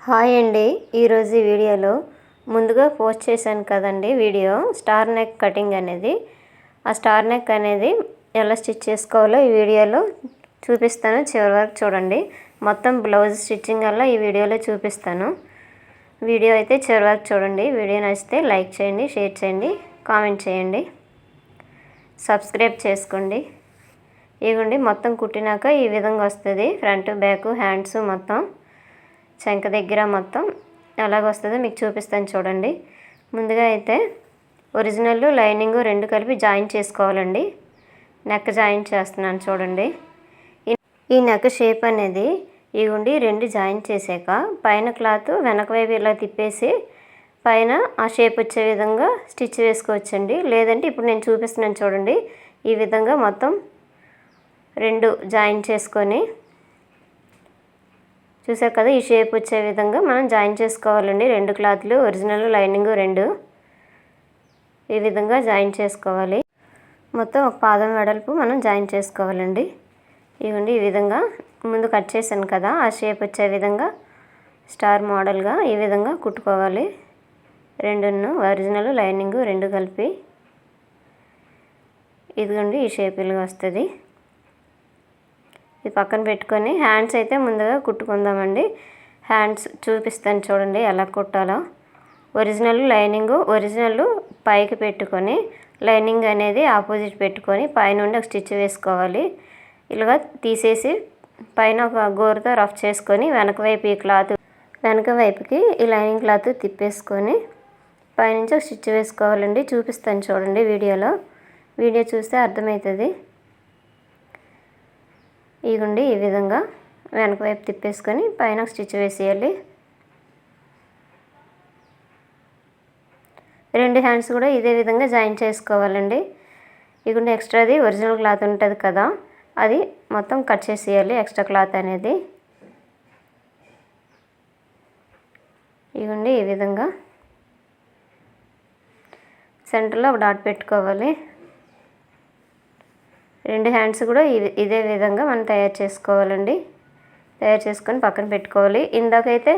Hi అండి. ఈరోజు ఈ వీడియోలో ముందుగా పోస్ట్ చేశాను కదండి వీడియో స్టార్ నెక్ కటింగ్ అనేది. ఆ స్టార్ నెక్ అనేది ఎలా స్టిచ్ చేసుకోవాలో ఈ వీడియోలో చూపిస్తాను. చివరి వరకు చూడండి. మొత్తం బ్లౌజ్ స్టిచ్చింగ్ వల్ల ఈ వీడియోలో చూపిస్తాను. వీడియో అయితే చివరి వరకు చూడండి. వీడియో నచ్చితే లైక్ చేయండి, షేర్ చేయండి, కామెంట్ చేయండి, సబ్స్క్రైబ్ చేసుకోండి. ఇవ్వండి మొత్తం కుట్టినాక ఈ విధంగా వస్తుంది. ఫ్రంట్ బ్యాక్ హ్యాండ్స్ మొత్తం చంక దగ్గర మొత్తం ఎలాగ వస్తుందో మీకు చూపిస్తాను చూడండి. ముందుగా అయితే ఒరిజినల్ లైనింగ్ రెండు కలిపి జాయిన్ చేసుకోవాలండి. నెక్ జాయిన్ చేస్తున్నాను చూడండి. ఈ నెక్ షేప్ అనేది ఇవ్వండి రెండు జాయిన్ చేసాక పైన క్లాత్ వెనక వైపు ఇలా తిప్పేసి పైన ఆ షేప్ వచ్చే విధంగా స్టిచ్ వేసుకోవచ్చండి. లేదంటే ఇప్పుడు నేను చూపిస్తున్నాను చూడండి. ఈ విధంగా మొత్తం రెండు జాయిన్ చేసుకొని చూసారు కదా, ఈ షేప్ వచ్చే విధంగా మనం జాయిన్ చేసుకోవాలండి. రెండు క్లాత్లు ఒరిజినల్ లైనింగ్ రెండు ఈ విధంగా జాయిన్ చేసుకోవాలి. మొత్తం ఒక పాదం వెడల్పు మనం జాయిన్ చేసుకోవాలండి. ఇవ్వండి ఈ విధంగా ముందు కట్ చేశాను కదా, ఆ షేప్ వచ్చే విధంగా స్టార్ మోడల్గా ఈ విధంగా కుట్టుకోవాలి. రెండును ఒరిజినల్ లైనింగ్ రెండు కలిపి ఇదిగోండి ఈ షేప్ ఇలా వస్తుంది. ఇది పక్కన పెట్టుకొని హ్యాండ్స్ అయితే ముందుగా కుట్టుకుందామండి. హ్యాండ్స్ చూపిస్తాను చూడండి ఎలా కుట్టాలో. ఒరిజినల్ లైనింగ్ ఒరిజినల్ పైకి పెట్టుకొని లైనింగ్ అనేది ఆపోజిట్ పెట్టుకొని పైనుండి ఒక స్టిచ్ వేసుకోవాలి. ఇలాగా తీసేసి పైన ఒక గోరుతో రఫ్ చేసుకొని వెనక వైపు ఈ క్లాత్ వెనక వైపుకి ఈ లైనింగ్ క్లాత్ తిప్పేసుకొని పైనుంచి ఒక స్టిచ్ వేసుకోవాలండి. చూపిస్తాను చూడండి వీడియోలో. వీడియో చూస్తే అర్థమవుతుంది. ఇదిగోండి ఈ విధంగా వెనక వైపు తిప్పేసుకొని పైన స్టిచ్ వేసేయాలి. రెండు హ్యాండ్స్ కూడా ఇదే విధంగా జాయిన్ చేసుకోవాలండి. ఇదిగోండి ఎక్స్ట్రాది ఒరిజినల్ క్లాత్ ఉంటుంది కదా, అది మొత్తం కట్ చేసేయాలి ఎక్స్ట్రా క్లాత్ అనేది. ఇదిగోండి ఈ విధంగా సెంటర్లో ఒక డాట్ పెట్టుకోవాలి. రెండు హ్యాండ్స్ కూడా ఇదే విధంగా మనం తయారు చేసుకోవాలండి. తయారు చేసుకొని పక్కన పెట్టుకోవాలి. ఇందాకైతే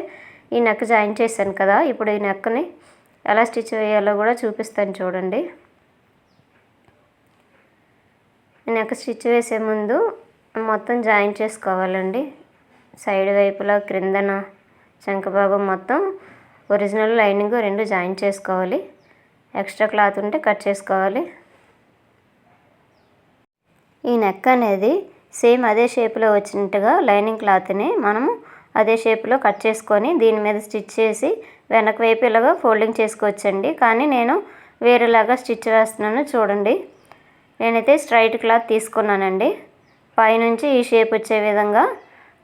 ఈ నెక్ జాయిన్ చేశాను కదా, ఇప్పుడు ఈ నెక్ని ఎలా స్టిచ్ వేయాలో కూడా చూపిస్తాను చూడండి. ఈ నెక్ స్టిచ్ వేసే ముందు మొత్తం జాయిన్ చేసుకోవాలండి. సైడ్ వైపులా క్రిందన చంక భాగం మొత్తం ఒరిజినల్ లైనింగ్ రెండు జాయిన్ చేసుకోవాలి. ఎక్స్ట్రా క్లాత్ ఉంటే కట్ చేసుకోవాలి. ఈ నెక్ అనేది సేమ్ అదే షేప్లో వచ్చినట్టుగా లైనింగ్ క్లాత్ని మనము అదే షేప్లో కట్ చేసుకొని దీని మీద స్టిచ్ చేసి వెనక వైపు ఇలాగా ఫోల్డింగ్ చేసుకోవచ్చండి. కానీ నేను వేరేలాగా స్టిచ్ వేస్తున్నాను చూడండి. నేనైతే స్ట్రైట్ క్లాత్ తీసుకున్నానండి. పైనుంచి ఈ షేప్ వచ్చే విధంగా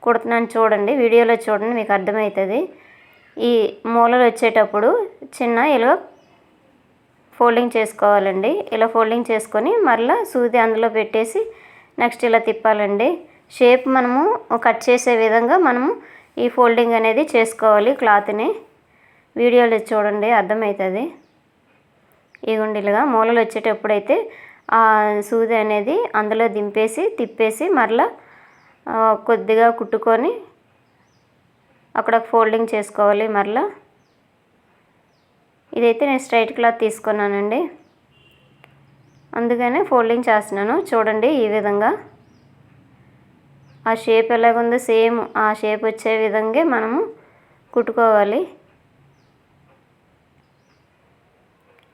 కుడుతున్నాను చూడండి. వీడియోలో చూడండి మీకు అర్థమవుతుంది. ఈ మూలలు వచ్చేటప్పుడు చిన్న ఇలా ఫోల్డింగ్ చేసుకోవాలండి. ఇలా ఫోల్డింగ్ చేసుకొని మరలా సూది అందులో పెట్టేసి నెక్స్ట్ ఇలా తిప్పాలండి. షేప్ మనము కట్ చేసే విధంగా మనము ఈ ఫోల్డింగ్ అనేది చేసుకోవాలి క్లాత్ని. వీడియోలో చూడండి అర్థమవుతుంది. ఇదిగోండి ఇలాగా మూలలు వచ్చేటప్పుడైతే ఆ సూది అనేది అందులో దింపేసి తిప్పేసి మరలా కొద్దిగా కుట్టుకొని అక్కడ ఫోల్డింగ్ చేసుకోవాలి. మరలా ఇదైతే నేను స్ట్రైట్ క్లాత్ తీసుకున్నానండి, అందుకనే ఫోల్డింగ్ చేస్తున్నాను చూడండి. ఈ విధంగా ఆ షేప్ ఎలాగుందో సేమ్ ఆ షేప్ వచ్చే విధంగా మనము కుట్టుకోవాలి.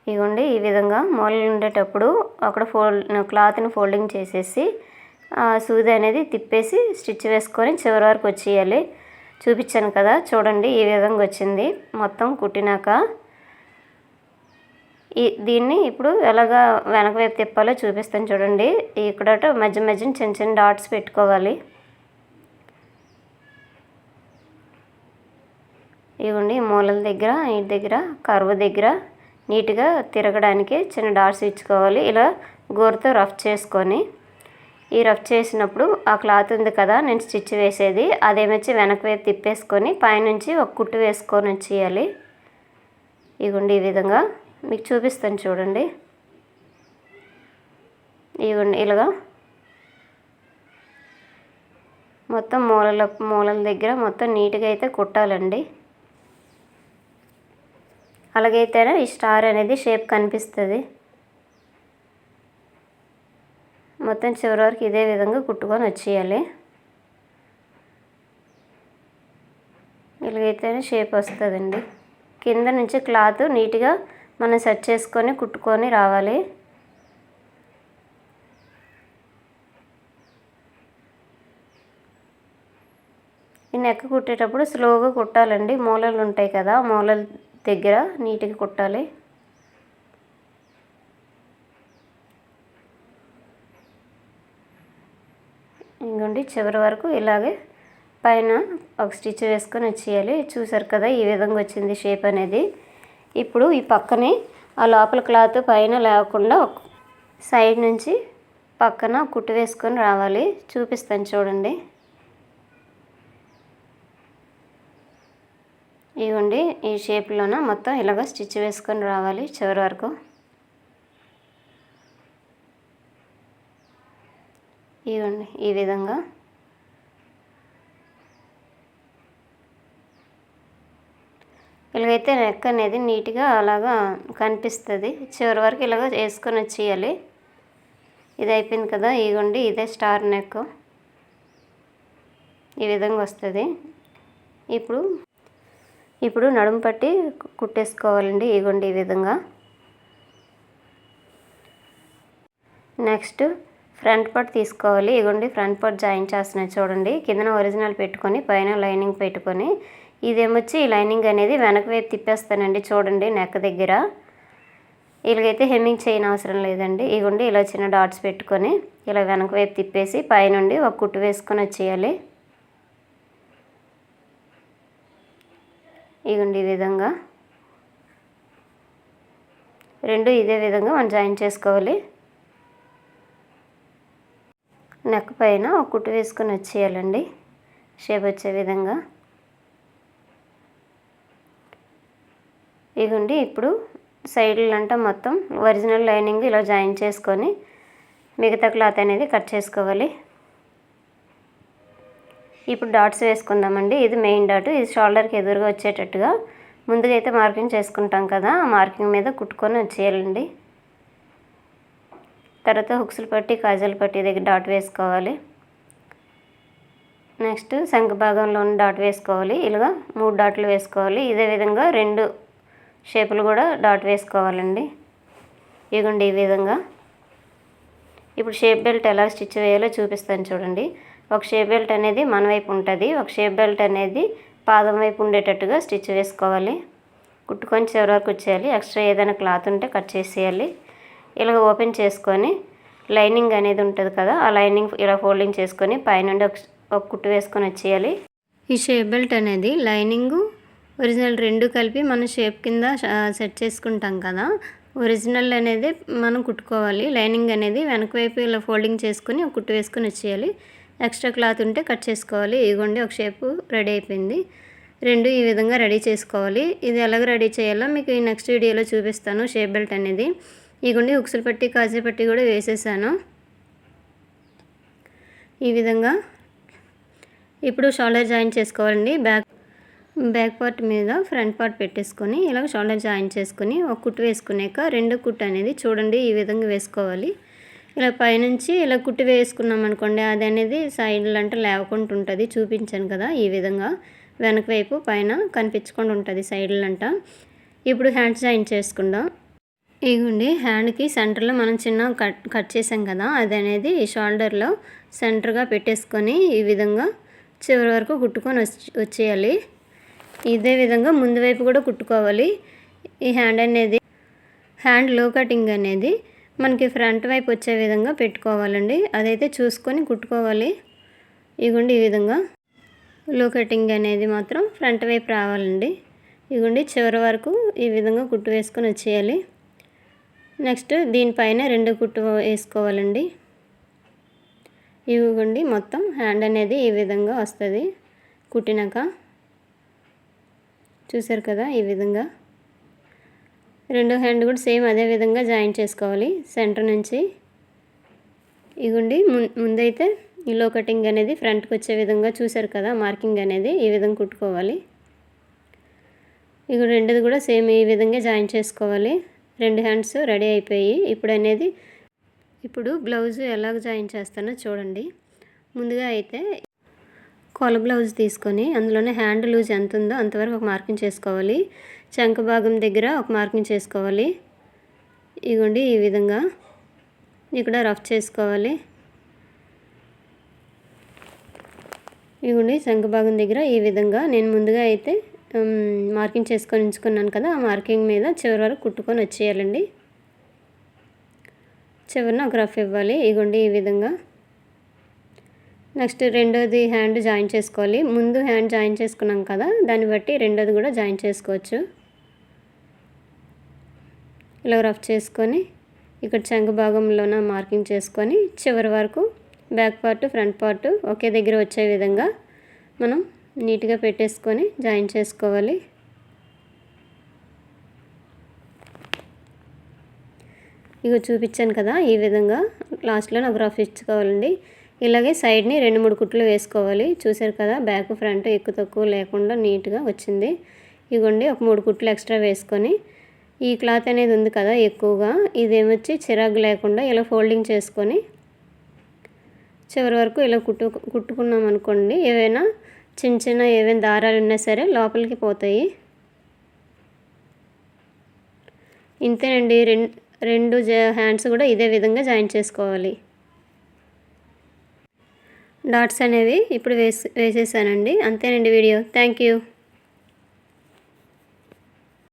ఇదిగోండి ఈ విధంగా మూలలు ఉండేటప్పుడు అక్కడ క్లాత్ని ఫోల్డింగ్ చేసేసి సూది అనేది తిప్పేసి స్టిచ్ వేసుకొని చివరి వరకు వచ్చేయాలి. చూపించాను కదా చూడండి ఈ విధంగా వచ్చింది మొత్తం కుట్టినాక. దీన్ని ఇప్పుడు ఎలాగా వెనక వైపు తిప్పాలో చూపిస్తాను చూడండి. ఇక్కడ మధ్య మధ్యన చిన్న చిన్న డాట్స్ పెట్టుకోవాలి. ఇవ్వండి మూలల దగ్గర వీటి దగ్గర కర్వ్ దగ్గర నీట్గా తిరగడానికి చిన్న డాట్స్ ఇచ్చుకోవాలి. ఇలా గోరుతో రఫ్ చేసుకొని ఈ రఫ్ చేసినప్పుడు ఆ క్లాత్ ఉంది కదా నేను స్టిచ్ వేసేది, అదేమొచ్చి వెనక వైపు తిప్పేసుకొని పైనుంచి ఒక కుట్టు వేసుకొని వచ్చేయాలి. ఇవ్వండి ఈ విధంగా మీకు చూపిస్తాను చూడండి. ఇవ్వండి ఇలాగా మొత్తం మూలల దగ్గర మొత్తం నీట్గా అయితే కుట్టాలండి. అలాగైతేనే ఈ స్టార్ అనేది షేప్ కనిపిస్తుంది. మొత్తం చివరి వరకు ఇదే విధంగా కుట్టుకొని వచ్చేయాలి. ఇలాగైతేనే షేప్ వస్తుందండి. కింద నుంచి క్లాత్ నీట్గా మనం సెట్ చేసుకొని కుట్టుకొని రావాలి. ఈ నెక్ కుట్టేటప్పుడు స్లోగా కుట్టాలండి. మూలలు ఉంటాయి కదా, మూలల దగ్గర నీట్గా కుట్టాలి. ఇంకోండి చివరి వరకు ఇలాగే పైన ఒక స్టిచ్ వేసుకొని వచ్చేయాలి. చూసారు కదా ఈ విధంగా వచ్చింది షేప్ అనేది. ఇప్పుడు ఈ పక్కనే ఆ లోపల క్లాత్ పైన లేకుండా సైడ్ నుంచి పక్కన కుట్టు వేసుకొని రావాలి. చూపిస్తాను చూడండి. ఇవ్వండి ఈ షేప్లోన మొత్తం ఇలాగ స్టిచ్ వేసుకొని రావాలి చివరి వరకు. ఇవ్వండి ఈ విధంగా. ఇలాగైతే నెక్ అనేది నీట్గా అలాగా కనిపిస్తుంది. చివరి వరకు ఇలాగ వేసుకొని వచ్చేయాలి. ఇది అయిపోయింది కదా. ఇగోండి ఇదే స్టార్ నెక్ ఈ విధంగా వస్తుంది. ఇప్పుడు నడుము పట్టి కుట్టేసుకోవాలండి. ఇగోండి ఈ విధంగా. నెక్స్ట్ ఫ్రంట్ పార్ట్ తీసుకోవాలి. ఇగోండి ఫ్రంట్ పార్ట్ జాయిన్ చేస్తున్నాయి చూడండి. కిందన ఒరిజినల్ పెట్టుకొని పైన లైనింగ్ పెట్టుకొని, ఇదేమొచ్చి ఈ లైనింగ్ అనేది వెనక వైపు తిప్పేస్తానండి చూడండి నెక్ దగ్గర. ఇలాగైతే హెమ్మింగ్ చేయని అవసరం లేదండి. ఇగోండి ఇలా చిన్న డాట్స్ పెట్టుకొని ఇలా వెనక వైపు తిప్పేసి పైనుండి ఒక కుట్టు వేసుకొని వచ్చేయాలి. ఇగోండి ఈ విధంగా రెండు ఇదే విధంగా మనం జాయిన్ చేసుకోవాలి. నెక్ పైన ఒక కుట్టు వేసుకొని వచ్చేయాలండి షేప్ వచ్చే విధంగా. ఇగోండి ఇప్పుడు సైడ్లంతా మొత్తం ఒరిజినల్ లైనింగ్ ఇలా జాయిన్ చేసుకొని మిగతా క్లాత్ అనేది కట్ చేసుకోవాలి. ఇప్పుడు డాట్స్ వేసుకుందామండి. ఇది మెయిన్ డాట్, ఇది షోల్డర్కి ఎదురుగా వచ్చేటట్టుగా ముందుగా అయితే మార్కింగ్ చేసుకుంటాం కదా, ఆ మార్కింగ్ మీద కుట్టుకొని వచ్చేయాలండి. తర్వాత హుక్స్లు పట్టి కాజల్ పట్టి దగ్గర డాట్ వేసుకోవాలి. నెక్స్ట్ శంఖ భాగంలో ఉన్న డాట్ వేసుకోవాలి. ఇలాగా 3 డాట్లు వేసుకోవాలి. ఇదే విధంగా 2 షేపులు కూడా డాట్ వేసుకోవాలండి. ఇగోండి ఈ విధంగా. ఇప్పుడు షేప్ బెల్ట్ ఎలా స్టిచ్ వేయాలో చూపిస్తాను చూడండి. ఒక షేప్ బెల్ట్ అనేది మన వైపు ఉంటుంది, ఒక షేప్ బెల్ట్ అనేది పాదం వైపు ఉండేటట్టుగా స్టిచ్ వేసుకోవాలి. కుట్టుకొని చివరి వరకు వచ్చేయాలి. ఎక్స్ట్రా ఏదైనా క్లాత్ ఉంటే కట్ చేసేయాలి. ఇలా ఓపెన్ చేసుకొని లైనింగ్ అనేది ఉంటుంది కదా, ఆ లైనింగ్ ఇలా ఫోల్డింగ్ చేసుకొని పైనుండి ఒక కుట్టు వేసుకొని వచ్చేయాలి. ఈ షేప్ బెల్ట్ అనేది లైనింగు ఒరిజినల్ 2 కలిపి మనం షేప్ కింద సెట్ చేసుకుంటాం కదా, ఒరిజినల్ అనేది మనం కుట్టుకోవాలి. లైనింగ్ అనేది వెనక వైపు ఇలా ఫోల్డింగ్ చేసుకొని ఒక కుట్టు వేసుకొని వచ్చేయాలి. ఎక్స్ట్రా క్లాత్ ఉంటే కట్ చేసుకోవాలి. ఇగోండి ఒక షేపు రెడీ అయిపోయింది. 2 ఈ విధంగా రెడీ చేసుకోవాలి. ఇది ఎలాగ రెడీ చేయాలో మీకు ఈ నెక్స్ట్ వీడియోలో చూపిస్తాను. షేప్ బెల్ట్ అనేది ఇగోండి హుక్స్లు పట్టి కాజీ పట్టి కూడా వేసేసాను ఈ విధంగా. ఇప్పుడు షోల్డర్ జాయిన్ చేసుకోవాలండి. బ్యాక్ పార్ట్ మీద ఫ్రంట్ పార్ట్ పెట్టేసుకొని ఇలా షోల్డర్ జాయిన్ చేసుకొని ఒక కుట్టు వేసుకున్నాక 2 కుట్టు అనేది చూడండి ఈ విధంగా వేసుకోవాలి. ఇలా పైనుంచి ఇలా కుట్టు వేసుకున్నాం అనుకోండి, అది అనేది సైడ్లు అంటే లేవకుండా ఉంటుంది. చూపించాను కదా ఈ విధంగా వెనక వైపు పైన కనిపించకుండా ఉంటుంది సైడ్లంట. ఇప్పుడు హ్యాండ్స్ జాయిన్ చేసుకుందాం. ఇగోండి హ్యాండ్కి సెంటర్లో మనం చిన్న కట్ చేసాం కదా, అది అనేది షోల్డర్లో సెంటర్గా పెట్టేసుకొని ఈ విధంగా చివరి వరకు కుట్టుకొని వచ్చేయాలి. ఇదే విధంగా ముందు వైపు కూడా కుట్టుకోవాలి. ఈ హ్యాండ్ లో కటింగ్ అనేది మనకి ఫ్రంట్ వైపు వచ్చే విధంగా పెట్టుకోవాలండి. అదైతే చూసుకొని కుట్టుకోవాలి. ఇగోండి ఈ విధంగా లో కటింగ్ అనేది మాత్రం ఫ్రంట్ వైపు రావాలండి. ఇగోండి చివరి వరకు ఈ విధంగా కుట్టు వేసుకొని వచ్చేయాలి. నెక్స్ట్ దీనిపైన 2 కుట్టు వేసుకోవాలండి. ఇవ్వండి మొత్తం హ్యాండ్ అనేది ఈ విధంగా వస్తుంది కుట్టినాక. చూసారు కదా ఈ విధంగా. 2 హ్యాండ్ కూడా సేమ్ అదే విధంగా జాయిన్ చేసుకోవాలి సెంటర్ నుంచి. ఇగోండి ముందైతే ఈ లో కటింగ్ అనేది ఫ్రంట్కి వచ్చే విధంగా చూసారు కదా మార్కింగ్ అనేది ఈ విధంగా కుట్టుకోవాలి. ఇక రెండుది కూడా సేమ్ ఈ విధంగా జాయిన్ చేసుకోవాలి. 2 హ్యాండ్స్ రెడీ అయిపోయి ఇప్పుడు బ్లౌజ్ ఎలాగ జాయిన్ చేస్తానో చూడండి. ముందుగా అయితే కొల బ్లౌజ్ తీసుకొని అందులోనే హ్యాండ్ లూజ్ ఎంత ఉందో అంతవరకు ఒక మార్కింగ్ చేసుకోవాలి. చంక భాగం దగ్గర ఒక మార్కింగ్ చేసుకోవాలి. ఇగోండి ఈ విధంగా ఇక్కడ రఫ్ చేసుకోవాలి. ఇగోండి చంక భాగం దగ్గర ఈ విధంగా నేను ముందుగా అయితే మార్కింగ్ చేసుకొని ఉంచుకున్నాను కదా, ఆ మార్కింగ్ మీద చివరి వరకు కుట్టుకొని వచ్చేయాలండి. చివరిన ఒక రఫ్ ఇవ్వాలి. ఇగోండి ఈ విధంగా. నెక్స్ట్ రెండోది హ్యాండ్ జాయిన్ చేసుకోవాలి. ముందు హ్యాండ్ జాయిన్ చేసుకున్నాం కదా, దాన్ని బట్టి రెండోది కూడా జాయిన్ చేసుకోవచ్చు. ఇలా రఫ్ చేసుకొని ఇక్కడ చంక భాగంలోన మార్కింగ్ చేసుకొని చివరి వరకు back part front part okay దగ్గర వచ్చే విధంగా మనం నీట్గా పెట్టేసుకొని జాయిన్ చేసుకోవాలి. ఇగో చూపించాను కదా, ఈ విధంగా లాస్ట్లో ఒక రఫ్ ఇచ్చుకోవాలండి. ఇలాగే సైడ్ని 2-3 కుట్లు వేసుకోవాలి. చూసారు కదా, బ్యాక్ ఫ్రంట్ ఎక్కువ తక్కువ లేకుండా నీట్గా వచ్చింది. ఇగోండి ఒక 3 కుట్లు ఎక్స్ట్రా వేసుకొని ఈ క్లాత్ అనేది ఉంది కదా ఎక్కువగా, ఇదేమొచ్చి చిరాకు లేకుండా ఇలా ఫోల్డింగ్ చేసుకొని చివరి వరకు ఇలా కుట్టుకున్నాం అనుకోండి, ఏవైనా ఏవైనా దారాలు ఉన్నా సరే లోపలికి పోతాయి. ఇంతేనండి. రెండు హ్యాండ్స్ కూడా ఇదే విధంగా జాయిన్ చేసుకోవాలి. డాట్స్ అనేవి ఇప్పుడు వేసేసానండి. అంతేనండి వీడియో. Thank you.